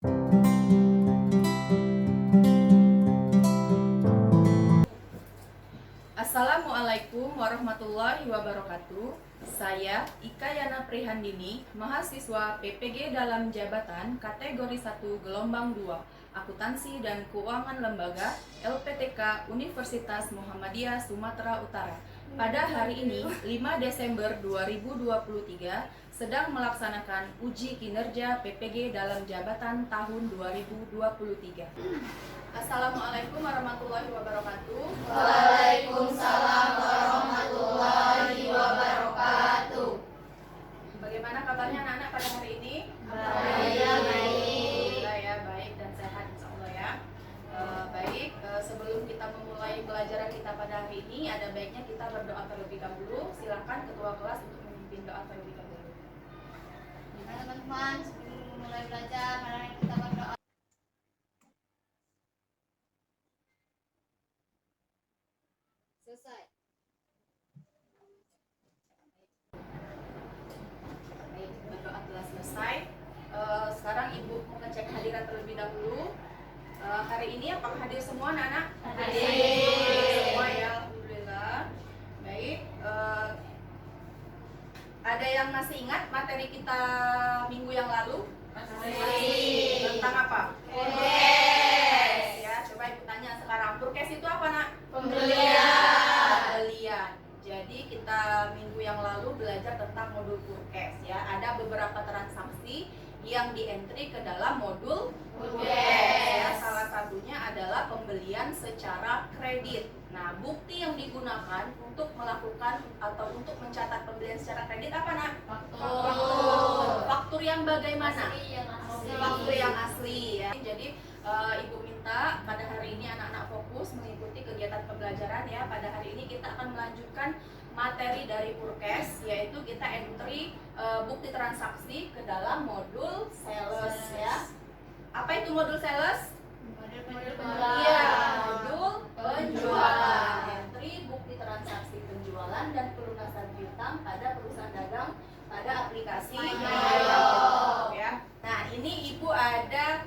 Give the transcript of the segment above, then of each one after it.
Assalamualaikum warahmatullahi wabarakatuh. Saya Ika Yana Prihandini, mahasiswa PPG dalam jabatan kategori 1 gelombang 2, Akuntansi dan Keuangan Lembaga LPTK Universitas Muhammadiyah Sumatera Utara. Pada hari ini, 5 Desember 2023, sedang melaksanakan uji kinerja PPG dalam jabatan tahun 2023. Assalamualaikum warahmatullahi wabarakatuh. Waalaikumsalam warahmatullahi wabarakatuh. Bagaimana kabarnya anak-anak pada hari ini? Baik. Alhamdulillah ya, baik dan sehat insyaallah ya. Sebelum kita memulai pelajaran kita pada hari ini, ada baiknya kita berdoa terlebih dahulu. Silakan ketua kelas untuk memimpin doa terlebih dahulu. Nah, teman-teman, sebelum memulai belajar, mari kita berdoa. Selesai. Baik, berdoa telah selesai. Sekarang Ibu mau ngecek hadirat terlebih dahulu. Hari ini apakah hadir semua anak-anak? Hadir. Semua ya, alhamdulillah. Baik. Ada yang masih ingat materi kita minggu yang lalu? Masih. Tentang apa? Purkes. Ya, coba Ibu tanya sekarang. Purkes itu apa, Nak? Pembelian. Jadi kita minggu yang lalu belajar tentang modul Purkes ya. Ada beberapa transaksi yang di-entry ke dalam modul Purkes ya. Salah satunya adalah pembelian secara kredit. Nah, bukti yang digunakan untuk melakukan atau untuk mencatat pembelian secara kredit apa, Nak? Faktur. Faktur yang bagaimana? Faktur yang asli ya. Jadi Ibu minta pada hari ini anak-anak fokus mengikuti kegiatan pembelajaran ya. Pada hari ini kita akan melanjutkan materi dari Purkes, yaitu kita entry bukti transaksi ke dalam modul sales ya. Apa itu modul sales? Iya, modul penjualan. Entry bukti transaksi penjualan dan pelunasan piutang pada perusahaan dagang pada aplikasi Mayo ya. Nah, ini Ibu ada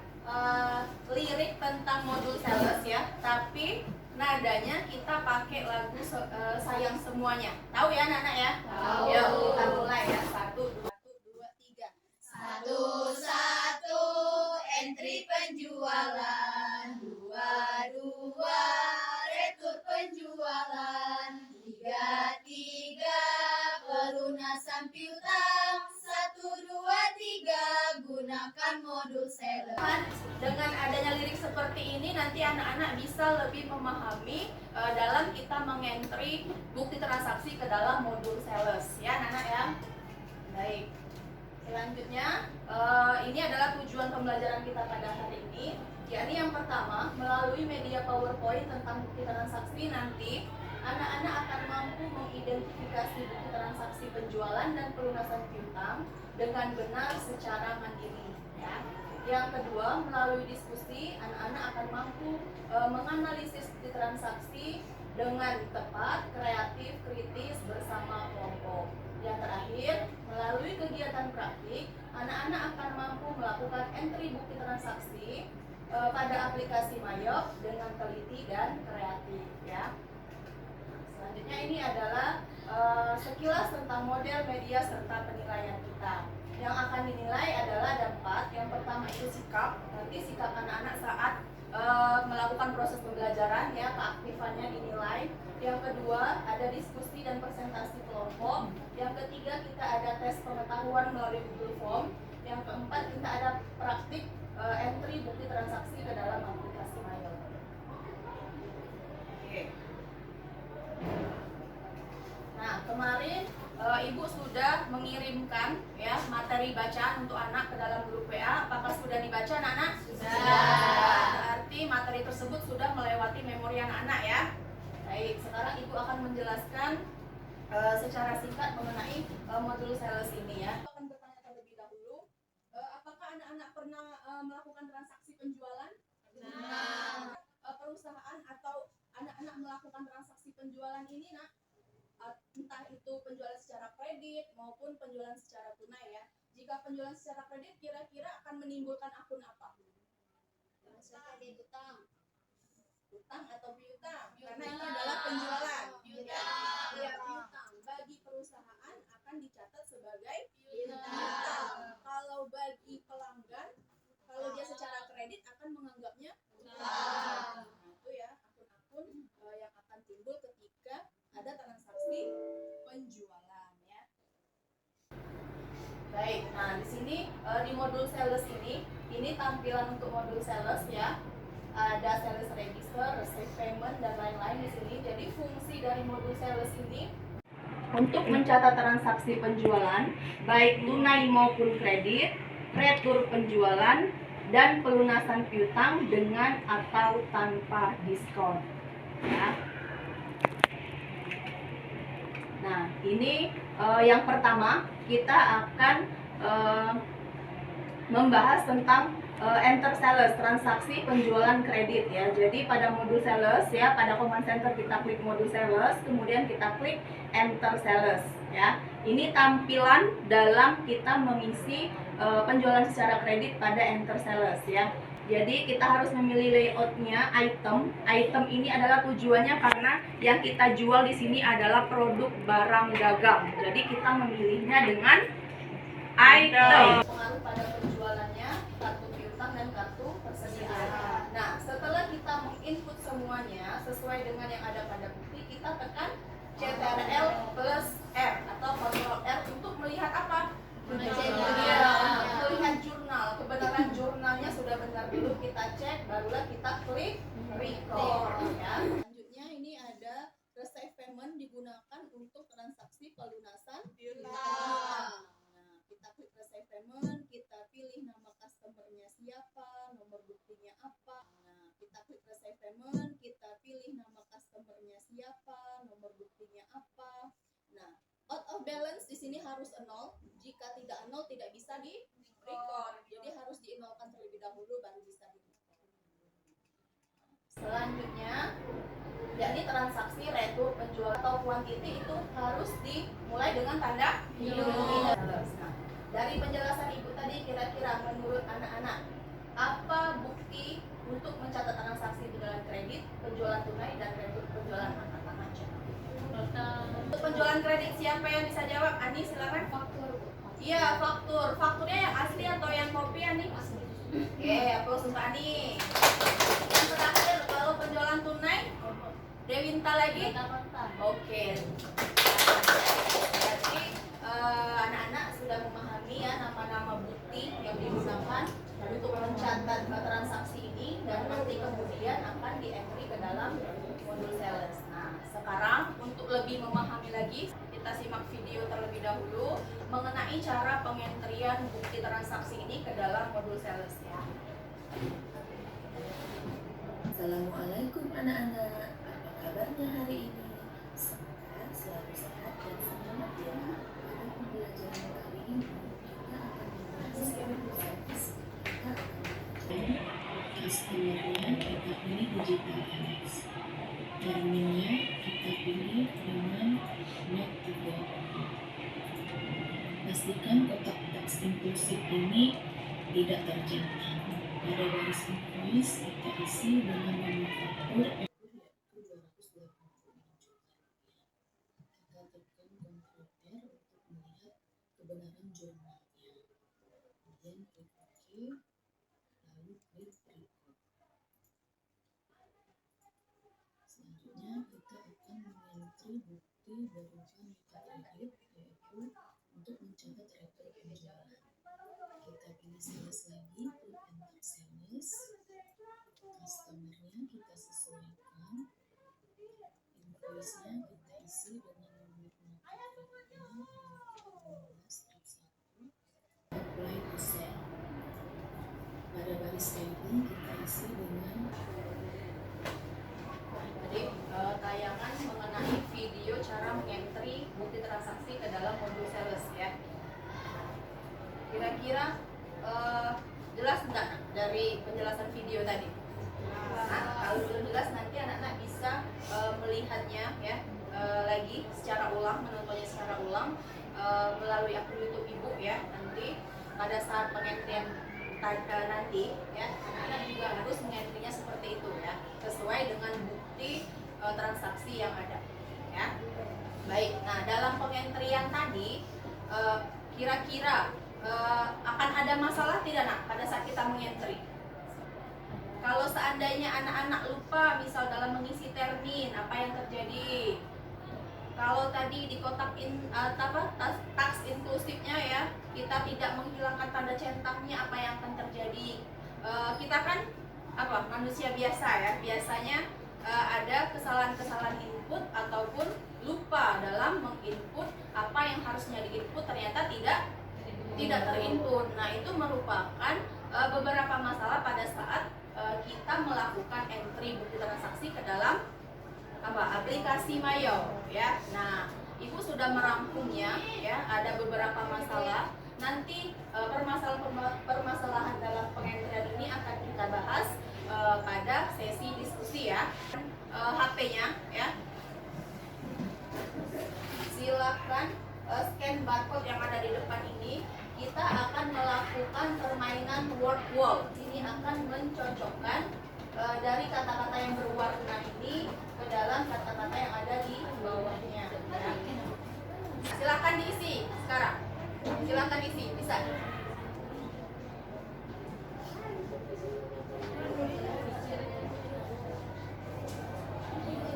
lirik tentang modul sales ya, tapi nadanya kita pakai lagu sayang semuanya. Tahu ya anak-anak ya? Tahu. Ya, kita mulai ya. 1, 2, 3. Satu entry penjualan, dua retur penjualan, tiga pelunasan piutang, 1, 2, 3 gunakan modul sales. Dengan adanya lirik seperti ini nanti anak-anak bisa lebih memahami dalam kita mengentry bukti transaksi ke dalam modul sales ya anak-anak ya. Baik. Selanjutnya, ini adalah tujuan pembelajaran kita pada hari ini, yakni yang pertama, melalui media PowerPoint tentang bukti transaksi nanti, anak-anak akan mampu mengidentifikasi bukti transaksi penjualan dan pelunasan piutang dengan benar secara mandiri. Ya. Yang kedua, melalui diskusi, anak-anak akan mampu menganalisis bukti transaksi dengan tepat, kreatif, kritis bersama kelompok. Yang terakhir, melalui kegiatan praktik, anak-anak akan mampu melakukan entry bukti transaksi pada aplikasi Mayo dengan teliti dan kreatif ya. Selanjutnya ini adalah sekilas tentang model media serta penilaian kita. Yang akan dinilai adalah ada 4. Yang pertama itu sikap, nanti sikap anak-anak saat melakukan proses pembelajaran ya, keaktifannya dinilai. Yang kedua ada diskusi dan presentasi kelompok. Yang ketiga kita ada tes pengetahuan melalui Google Form. Yang keempat kita ada praktik entry bukti transaksi ke dalam aplikasi Mayo. Oke. Nah, kemarin Ibu sudah mengirimkan ya materi bacaan untuk anak ke dalam grup WA. Apakah sudah dibaca anak-anak? Sudah. Berarti materi tersebut sudah melewati memori anak-anak ya. Baik, sekarang Ibu akan menjelaskan secara singkat mengenai modul sales ini ya. Akan bertanya terlebih dahulu, apakah anak-anak pernah melakukan transaksi penjualan? Benar. Perusahaan atau anak-anak melakukan transaksi penjualan ini nak, entah itu penjualan secara kredit maupun penjualan secara tunai ya. Jika penjualan secara kredit kira-kira akan menimbulkan akun apa? Utang. Utang atau piutang? Karena itu adalah penjualan. Piutang. Ya, piutang. Bagi perusahaan akan dicatat sebagai Piutang. piutang. Kalau bagi pelanggan, kalau dia secara kredit akan menganggapnya utang. Nah, itu ya akun-akun yang akan timbul ketika ada transaksi penjualan ya. Baik, nah di sini di modul sales ini tampilan untuk modul sales ya. Ada sales register, receive payment dan lain-lain di sini. Jadi fungsi dari modul sales ini untuk mencatat transaksi penjualan baik tunai maupun kredit, retur penjualan dan pelunasan piutang dengan atau tanpa diskon. Ya. Nah, ini yang pertama kita akan membahas tentang enter sales, transaksi penjualan kredit ya. Jadi pada modul sales ya, pada command center kita klik modul sales, kemudian kita klik enter sales ya. Ini tampilan dalam kita mengisi penjualan secara kredit pada enter sales ya. Jadi kita harus memilih layoutnya item. Item ini adalah tujuannya karena yang kita jual di sini adalah produk barang dagang. Jadi kita memilihnya dengan item. Pengaruh pada penjualannya, kartu piutang dan kartu persediaan. Nah, setelah kita menginput semuanya sesuai dengan yang ada pada bukti, kita tekan Ctrl plus R atau Ctrl R untuk melihat apa? Melihat jurnal. Kebenaran jurnalnya sudah benar dulu kita cek, barulah kita klik record ya. Selanjutnya ini ada receive payment digunakan untuk transaksi pelunasan piutang. Kita klik receive payment, kita pilih nama customernya siapa, nomor buktinya apa. Nah, kita klik receive payment, kita pilih nama customernya siapa, nomor buktinya apa. Nah, out of balance di sini harus 0. Jika tidak 0 tidak bisa di record. Jadi harus di-nolkan terlebih dahulu baru bisa di record. Selanjutnya, yakni transaksi retur penjualan atau quantity itu harus dimulai dengan tanda minus. Nah, dari penjelasan Ibu tadi kira-kira menurut anak-anak apa bukti untuk mencatat transaksi penjualan kredit, penjualan tunai dan retur penjualan apa aja? Untuk penjualan kredit siapa yang bisa jawab? Ani silakan. Faktur. Iya, faktur. Fakturnya yang asli atau yang kopi Ani? Asli. Oke, aplaus untuk Ani. Yang terakhir kalau penjualan tunai Dewinta lagi? Oke. Jadi anak-anak sudah memahami ya nama-nama bukti yang digunakan untuk mencatat transaksi ini dan nanti kemudian akan di-entry ke dalam modul sales. Nah, sekarang untuk lebih memahami lagi, kita simak video terlebih dahulu mengenai cara pengentrian bukti transaksi ini ke dalam modul sales ya. Assalamualaikum anak-anak, apa kabarnya hari ini? Semoga selalu sehat dan semangat ya. Pada pembelajaran kali ini kita akan membahas servis. Kita akan belajar customer-nya kita pilih digital MX. Terminnya kita pilih dengan not available. Pastikan kotak teks inklusif ini tidak terjangkau. Pada baris invoice kita isi dengan nomor faktur yaitu 286 juta. Kita tekan Ctrl R untuk melihat kebenaran jurnalnya. Kemudian klik OK, lalu klik record. Selanjutnya kita akan mengentri bukti berupa nota kredit yaitu untuk mencatat retur penjualan. Kita pilih sales lagi, klik enter sales. Customer-nya kita sesuaikan. Invoice-nya kita isi dengan nomor nota kreditnya 15/1. Apply to sell. Pada baris payment kita isi dengan Jadi tayangan mengenai video cara mengentry bukti transaksi ke dalam modul sales ya. Kira-kira jelas enggak dari penjelasan video tadi? Nah, kalau belum jelas nanti anak-anak bisa melihatnya ya lagi secara ulang, menontonnya secara ulang melalui akun YouTube Ibu ya. Nanti pada saat pengentrian nanti ya anak-anak juga harus mengentrinya bukti transaksi yang ada. Ya. Baik. Nah, dalam pengentrian tadi kira-kira akan ada masalah tidak nak pada saat kita mengentri? Kalau seandainya anak-anak lupa misal dalam mengisi termin, apa yang terjadi? Kalau tadi di kotak tax inklusifnya ya, kita tidak menghilangkan tanda cetaknya, apa yang akan terjadi? Kita kan manusia biasa ya, biasanya ada kesalahan-kesalahan input ataupun lupa dalam menginput apa yang harusnya diinput ternyata tidak terinput. Nah, itu merupakan beberapa masalah pada saat kita melakukan entry bukti transaksi ke dalam aplikasi Mayo ya. Nah, Ibu sudah merangkumnya ya, ada beberapa masalah. Nanti permasalahan dalam pengentrian ini akan kita bahas pada sesi diskusi ya. HP-nya ya. Silakan scan barcode yang ada di depan ini. Kita akan melakukan permainan word wall. Ini akan mencocokkan dari kata-kata yang berwarna ini ke dalam kata-kata yang ada di bawahnya. Ya. Silakan diisi sekarang. Silakan isi, bisa.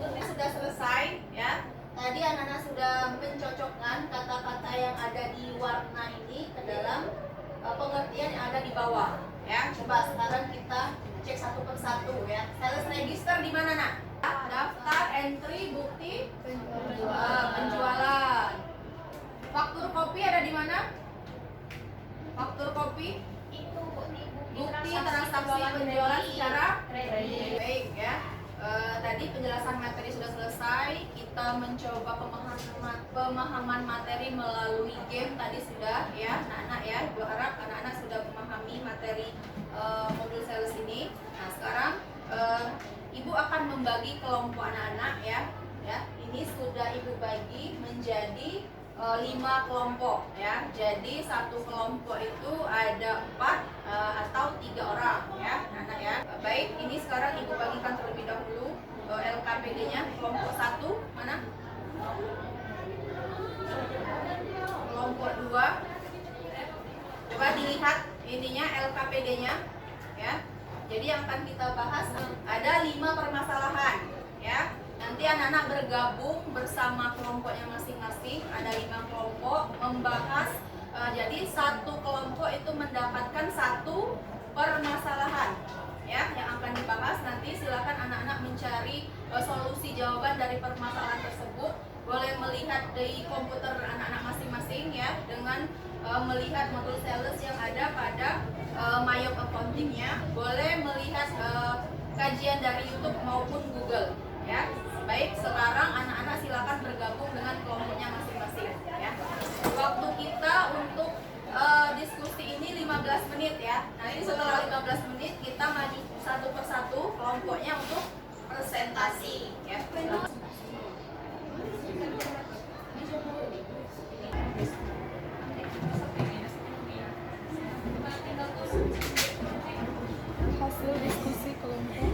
Ini sudah selesai ya. Tadi anak-anak sudah mencocokkan kata-kata yang ada di warna ini ke dalam pengertian yang ada di bawah ya. Coba sekarang kita cek satu persatu ya. Sales register di mana nak? Daftar entry bukti penjualan. Faktur kopi ada di mana? Faktur kopi Itu bukti transaksi penjualan secara kredit. Baik ya. Tadi penjelasan materi sudah selesai. Kita mencoba pemahaman materi melalui game tadi sudah ya, anak-anak ya. Gue harap anak-anak sudah memahami materi modul sales ini. Nah, sekarang Ibu akan membagi kelompok anak-anak ya. Ya, ini sudah Ibu bagi menjadi 5 kelompok ya. Jadi satu kelompok itu ada 4 atau 3 orang ya, anak ya. Baik, ini sekarang Ibu bagikan terlebih dahulu LKPD-nya. Kelompok 1 mana? Kelompok 2. Coba dilihat ininya LKPD-nya ya. Jadi yang akan kita bahas ada 5 permasalahan ya. Nanti anak-anak bergabung bersama kelompoknya masing-masing. Ada 5 kelompok membahas. Jadi satu kelompok itu mendapatkan 1 permasalahan ya yang akan dibahas. Nanti silakan anak-anak mencari solusi jawaban dari permasalahan tersebut. Boleh melihat di komputer anak-anak masing-masing ya, dengan melihat modul sales yang ada pada Mayop Accounting-nya. Boleh melihat kajian dari YouTube maupun Google ya. Baik, sekarang anak-anak silakan bergabung dengan kelompoknya masing-masing ya. Waktu kita untuk diskusi ini 15 menit ya. Nah, ini setelah 15 menit kita maju satu persatu kelompoknya untuk presentasi ya. Hasil diskusi kelompok.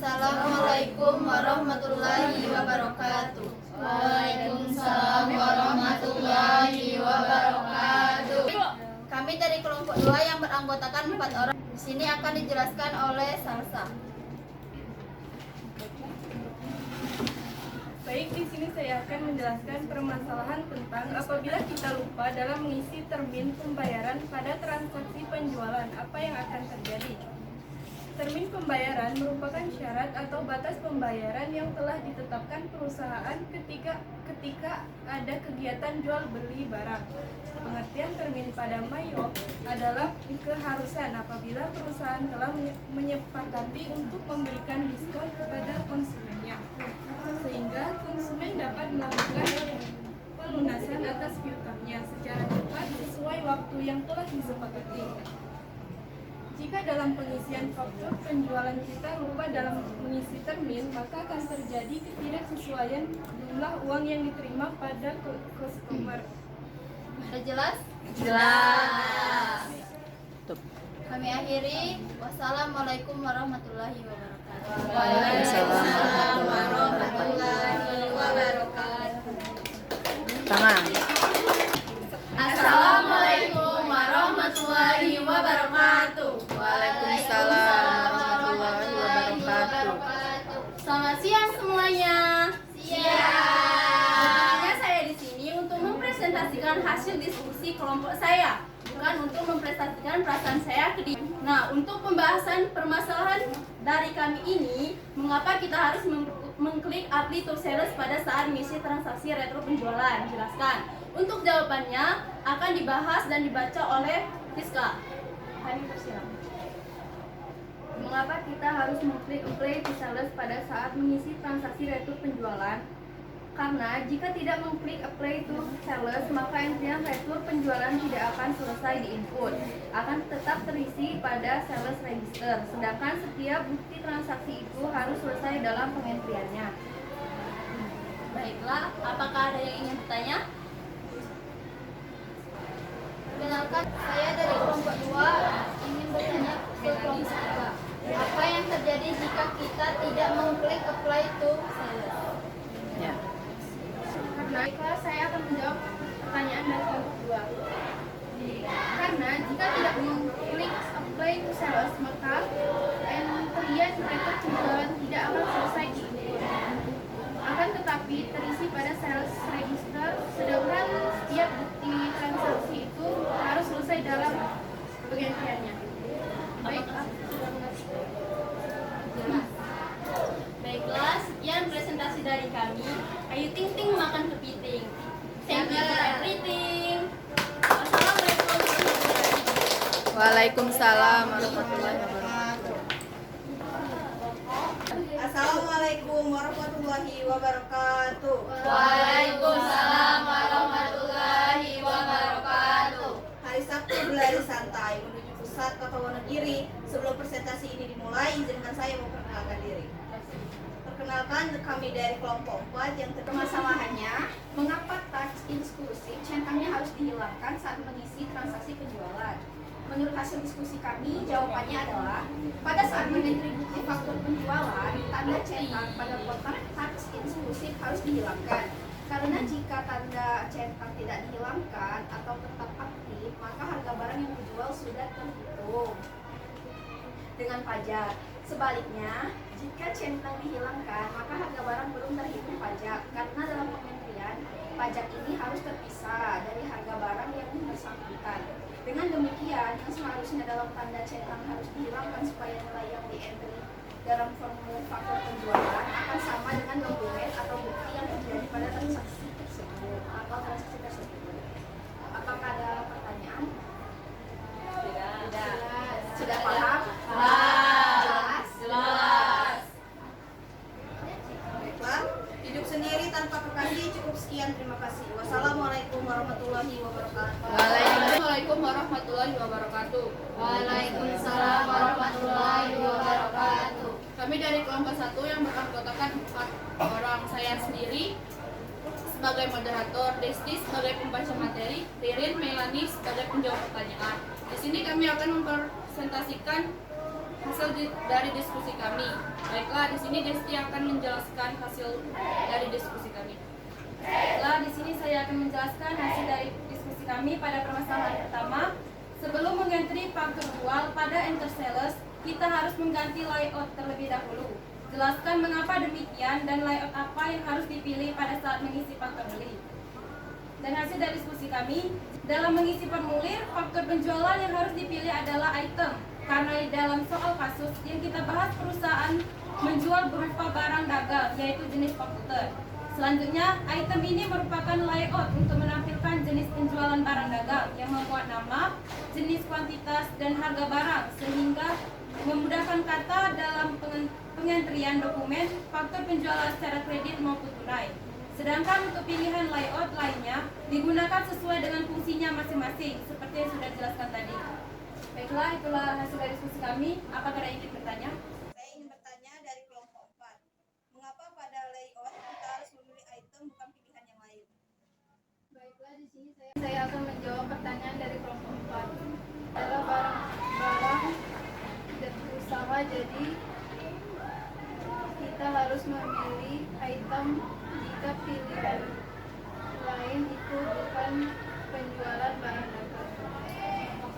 Assalamualaikum warahmatullahi wabarakatuh. Waalaikumsalam warahmatullahi wabarakatuh. Kami dari kelompok 2 yang beranggotakan 4 orang. Di sini akan dijelaskan oleh Salsa. Baik, di sini saya akan menjelaskan permasalahan tentang apabila kita lupa dalam mengisi termin pembayaran pada transaksi penjualan, apa yang akan terjadi? Termin pembayaran merupakan syarat atau batas pembayaran yang telah ditetapkan perusahaan ketika ada kegiatan jual beli barang. Pengertian termin pada Mayo adalah keharusan apabila perusahaan telah menyepakati untuk memberikan diskon kepada konsumennya, sehingga konsumen dapat melakukan pelunasan atas piutangnya secara cepat sesuai waktu yang telah disepakati. Jika dalam pengisian faktur penjualan kita lupa dalam mengisi termin, maka akan terjadi ketidaksesuaian jumlah uang yang diterima pada customer. Sudah jelas? Jelas. Kami akhiri. Wassalamualaikum warahmatullahi wabarakatuh. Waalaikumsalam warahmatullahi wabarakatuh. Tangan. Assalamualaikum warahmatullahi wabarakatuh. Waalaikumsalam warahmatullahi wabarakatuh. Selamat siang semuanya. Sebenarnya saya di sini untuk mempresentasikan hasil diskusi kelompok saya, bukan untuk mempresentasikan perasaan saya ke diri. Nah, untuk pembahasan permasalahan dari kami ini, mengapa kita harus mengklik apply to sales pada saat mengisi transaksi retro penjualan? Jelaskan. Untuk jawabannya akan dibahas dan dibaca oleh Rizka. Kami persilakan. Mengapa kita harus mengklik apply to sales pada saat mengisi transaksi retur penjualan? Karena jika tidak mengklik apply to sales, maka antrian retur penjualan tidak akan selesai diinput, akan tetap terisi pada sales register. Sedangkan setiap bukti transaksi itu harus selesai dalam pengentriannya. Baiklah, apakah ada yang ingin bertanya? Perkenalkan, saya dari kelompok 2 ingin bertanya ke kelompok 3. Apa yang terjadi jika kita tidak mengklik apply to sales? Ya. Karena saya akan menjawab pertanyaan dari kelompok 2. Karena jika tidak mengklik apply to sales, maka antrian retur penjualan tidak akan selesai diinput. Akan tetapi terisi pada sales register, sedangkan setiap bukti transaksi itu harus selesai dalam pengentriannya. Baik, sudah mengerti. Jelas. Baiklah, sekian presentasi dari kami. Ayu Ting Ting makan kepiting. Thank you for everything. Wassalamualaikum warahmatullahi wabarakatuh. Waalaikumsalam warahmatullahi wabarakatuh. Assalamualaikum warahmatullahi wabarakatuh. Waalaikumsalam warahmatullahi wabarakatuh. Hari Sabtu berlari santai menuju pusat kota Wonogiri. Sebelum presentasi ini dimulai, izinkan saya memperkenalkan diri. Perkenalkan, kami dari kelompok 4 yang permasalahannya, mengapa touch inklusif centangnya harus dihilangkan saat mengisi transaksi penjualan? Menurut hasil diskusi kami, jawabannya adalah pada saat mengentri bukti faktur penjualan, tanda centang pada kotak touch inklusif harus dihilangkan. Karena jika tanda centang tidak dihilangkan atau tetap aktif, maka harga barang yang dijual sudah terhitung dengan pajak. Sebaliknya, jika centang dihilangkan, maka harga barang belum terhitung pajak. Karena dalam pengentrian, pajak ini harus terpisah dari harga barang yang bersangkutan. Dengan demikian, yang seharusnya dalam tanda centang harus dihilangkan supaya nilai yang di-entry dalam formulir faktur penjualan akan sama dengan dokumen atau bukti yang terjadi pada transaksi tersebut atau transaksi tersebut. Apakah ada pertanyaan? Sudah paham? Jelas? Jelas. Baiklah, hidup sendiri tanpa kekasih. Cukup sekian, terima kasih. Wassalamualaikum warahmatullahi wabarakatuh. Assalamualaikum warahmatullahi wabarakatuh. Waalaikumsalam warahmatullahi wabarakatuh. Kami dari kelompok 1 yang beranggotakan 4 orang. Saya sendiri sebagai moderator, Desti sebagai pembaca materi, Ririn, Melani sebagai penjawab pertanyaan. Di sini kami akan mempresentasikan hasil dari diskusi kami. Baiklah, di sini Desti akan menjelaskan hasil dari diskusi kami. Baiklah, di sini saya akan menjelaskan hasil dari diskusi kami pada permasalahan pertama. Sebelum mengentri faktur jual pada enter sales, kita harus mengganti layout terlebih dahulu. Jelaskan mengapa demikian dan layout apa yang harus dipilih pada saat mengisi faktur beli. Dan hasil dari diskusi kami, dalam mengisi formulir, faktur penjualan yang harus dipilih adalah item. Karena di dalam soal kasus yang kita bahas perusahaan menjual berupa barang dagang, yaitu jenis komputer. Selanjutnya, item ini merupakan layout untuk menampilkan jenis penjualan barang dagang yang membuat nama, jenis kuantitas, dan harga barang, sehingga memudahkan kata dalam pengentrian dokumen faktur penjualan secara kredit maupun tunai. Sedangkan untuk pilihan layout lainnya digunakan sesuai dengan fungsinya masing-masing, seperti yang sudah dijelaskan tadi. Baiklah, itulah hasil dari diskusi kami. Apakah ada yang ingin bertanya? Saya ingin bertanya dari kelompok 4. Mengapa pada layout kita harus memilih item bukan pilihan yang lain? Baiklah, di sini saya akan menjawab pertanyaan dari kelompok 4. Adalah barang dan usaha, jadi kita harus memilih item jika pilihan lain itu bukan penjualan barang dagang.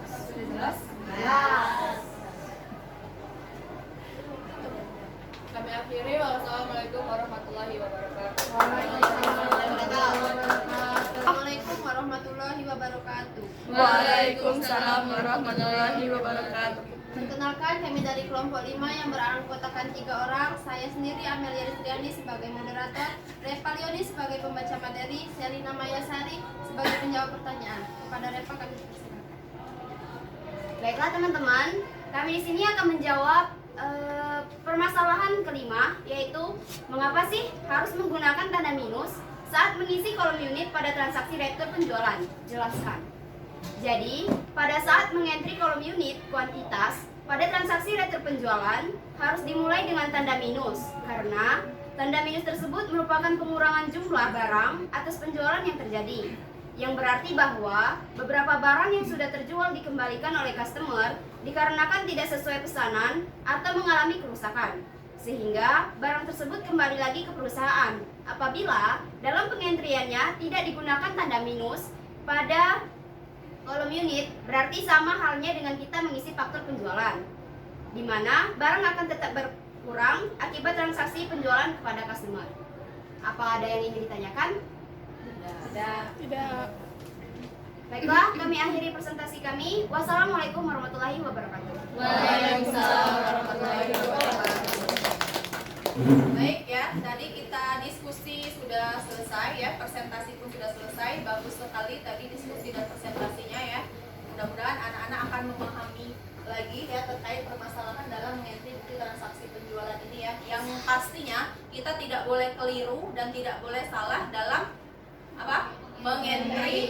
Sudah jelas? Kami akhiri. Wassalamualaikum warahmatullahi wabarakatuh. Assalamualaikum warahmatullahi wabarakatuh. Waalaikumsalam warahmatullahi wabarakatuh. Perkenalkan, kami dari kelompok 5 yang beranggotakan 3 orang. Saya sendiri Amelia Ristriani sebagai moderator, Repa Lioni sebagai pembaca materi, Selina Mayasari sebagai penjawab pertanyaan. Kepada Repa kami persilakan. Baiklah teman-teman, kami di sini akan menjawab permasalahan kelima, yaitu mengapa sih harus menggunakan tanda minus saat mengisi kolom unit pada transaksi retur penjualan? Jelaskan. Jadi, pada saat mengentri kolom unit kuantitas pada transaksi retur penjualan harus dimulai dengan tanda minus, karena tanda minus tersebut merupakan pengurangan jumlah barang atas penjualan yang terjadi, yang berarti bahwa beberapa barang yang sudah terjual dikembalikan oleh customer dikarenakan tidak sesuai pesanan atau mengalami kerusakan, sehingga barang tersebut kembali lagi ke perusahaan apabila dalam pengentriannya tidak digunakan tanda minus pada kolom unit. Berarti sama halnya dengan kita mengisi faktur penjualan, di mana barang akan tetap berkurang akibat transaksi penjualan kepada customer. Apa ada yang ingin ditanyakan? Tidak. Baiklah, kami akhiri presentasi kami. Wassalamualaikum warahmatullahi wabarakatuh. Waalaikumsalam warahmatullahi wabarakatuh. Baik ya, tadi kita diskusi sudah selesai ya, presentasi pun sudah selesai. Bagus sekali tadi diskusi dan presentasinya ya. Mudah-mudahan anak-anak akan memahami lagi ya terkait permasalahan dalam mengentri bukti transaksi penjualan ini ya. Yang pastinya kita tidak boleh keliru dan tidak boleh salah dalam apa? Mengentri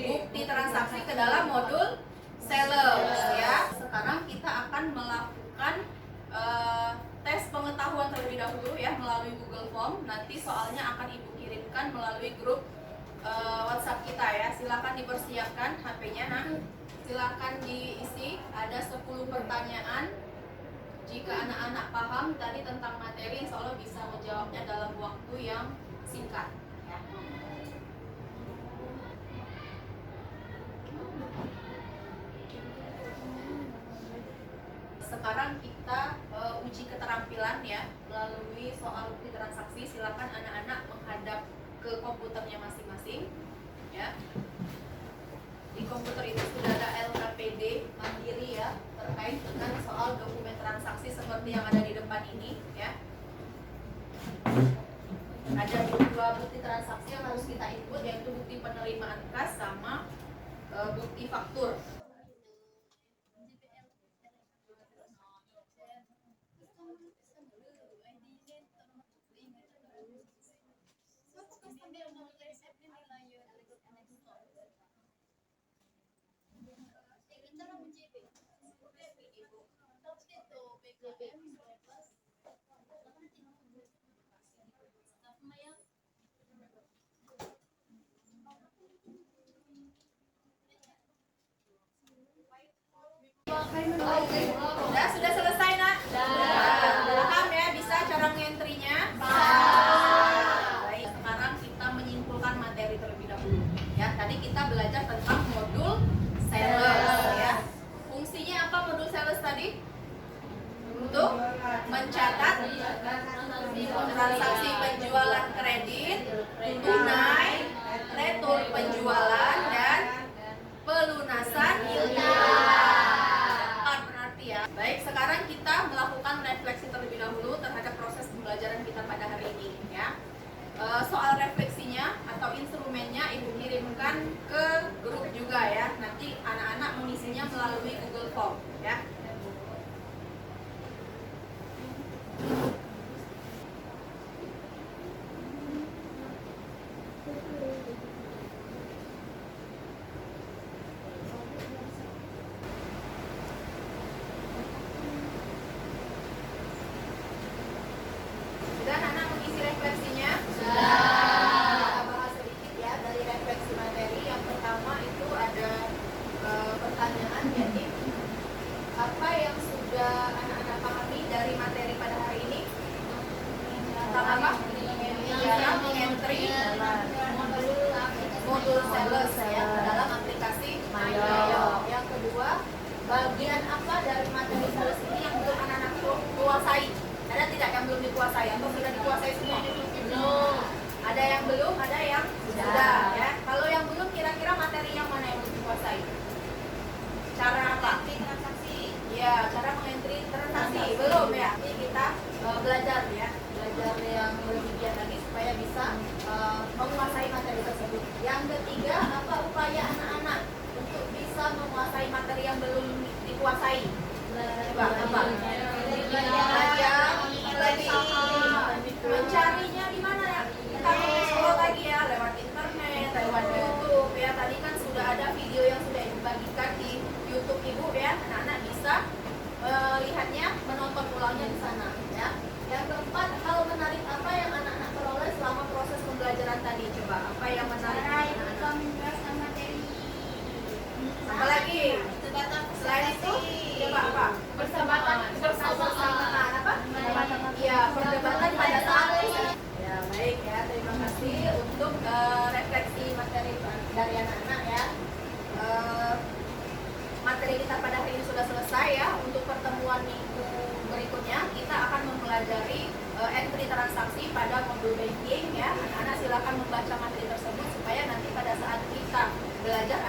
bukti transaksi ke dalam modul sales ya. Sekarang kita akan melakukan tes pengetahuan terlebih dahulu ya melalui Google Form. Nanti soalnya akan Ibu kirimkan melalui grup WhatsApp kita ya. Silakan dipersiapkan HP-nya. Nah, silakan diisi. Ada 10 pertanyaan. Jika anak-anak paham tadi tentang materi, insya Allah bisa menjawabnya dalam waktu yang singkat ya. Sekarang kita uji keterampilan ya melalui soal bukti transaksi. Silakan anak-anak menghadap ke komputernya masing-masing ya. Di komputer itu sudah ada LKPD mandiri ya terkait dengan soal dokumen transaksi seperti yang ada di depan ini ya. Ada 2 bukti transaksi yang harus kita input, yaitu bukti penerimaan kas sama bukti faktur. Sudah selesai nak? Paham ya, bisa cara ngentrinya? Baik, sekarang kita menyimpulkan materi terlebih dahulu. Ya, tadi kita belajar tentang modul sales ya. Fungsinya apa modul sales tadi? Untuk mencatat Baik, sekarang kita melakukan refleksi terlebih dahulu terhadap proses pembelajaran kita pada hari ini ya. Soal refleksinya atau instrumennya Ibu kirimkan ke grup juga ya. Nanti anak-anak mengisinya melalui Google Form ya. Sudah anak mengisi refleksinya? Kita bahas sedikit ya dari refleksi materi. Yang pertama itu ada pertanyaan, jadi apa yang sudah anak-anak pahami dari materi pada hari ini? Tentang apa? Cara mengentry modul sales ya dalam aplikasi Mayo. Yang kedua, bagian apa dari materi sales ini yang belum anak-anak kuasai? Ada tidak yang belum dikuasai atau sudah dikuasai semua? Belum. Ada yang belum, ada yang sudah ya. Kalau yang belum, kira-kira materi yang mana yang belum dikuasai? Cara apa? Transaksi. Ya, cara mengentry transaksi belum ya. Ini kita belajar ya, belajar yang lebih giat lagi supaya bisa menguasai materi tersebut. Yang ketiga, apa upaya anak-anak untuk bisa menguasai materi yang belum dikuasai? Coba apa? Belajar lagi. Mencarinya di mana ya? Kita explore lagi ya, lewat internet, lewat YouTube ya. Tadi kan sudah ada video yang sudah Ibu bagikan di YouTube Ibu ya. Anak-anak bisa melihatnya, menonton ulangnya di sana ya. Yang keempat, hal menarik apa yang anak-anak peroleh selama proses pembelajaran tadi? Coba apa yang menarik anak-anak? menjelaskan materi. Apa lagi? Selain itu, coba apa? Persahabatan. Persahabatan apa? Iya, perdebatan pada saat ya baik ya, terima kasih untuk refleksi materi dari anak-anak ya. Materi kita pada hari ini sudah selesai ya. Untuk pertemuan minggu berikutnya kita akan mempelajari entry transaksi pada modul banking ya. Anak-anak silakan membaca materi tersebut supaya nanti pada saat kita belajar